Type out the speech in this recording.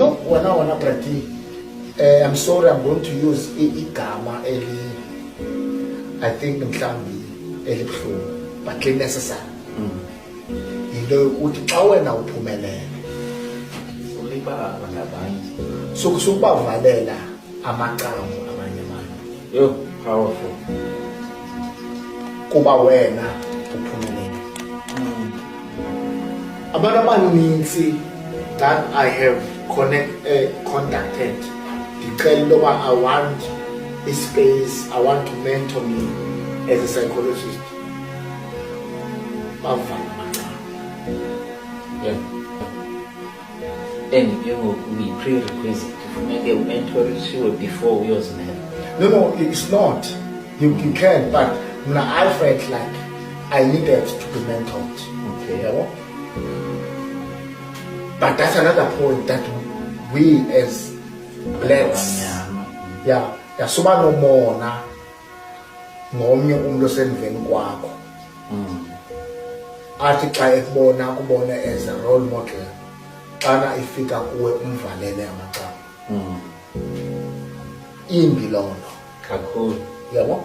know, wana Brati, I'm sorry, I'm going to use igama I think mhlambi elibhlungu, but necessary. Yinto yokuthi xa wena uphumelele ulibala ngabanye sukubavalela amaqambu abanye abantu. Yo, powerful. Kuba wena uphumelele. Abantu abaninzi that I have contacted, ndicela intoba I want a space, I want to mentor me as a psychologist. Bavala amaqambu. Yeah. And we prerequisite funeke umentorishiwe before uyozimela. No, it's not. You can, but I felt like I needed to be mentored. Okay. Yeah, but that's another point that we as blacks, suba nomona ngomnye umuntu osemveni kwakho. Athi xa ekubona as a role model, xana ifika kuwe umvalele amaqambu. Imbi loo nto. Kakhulu. Yabo?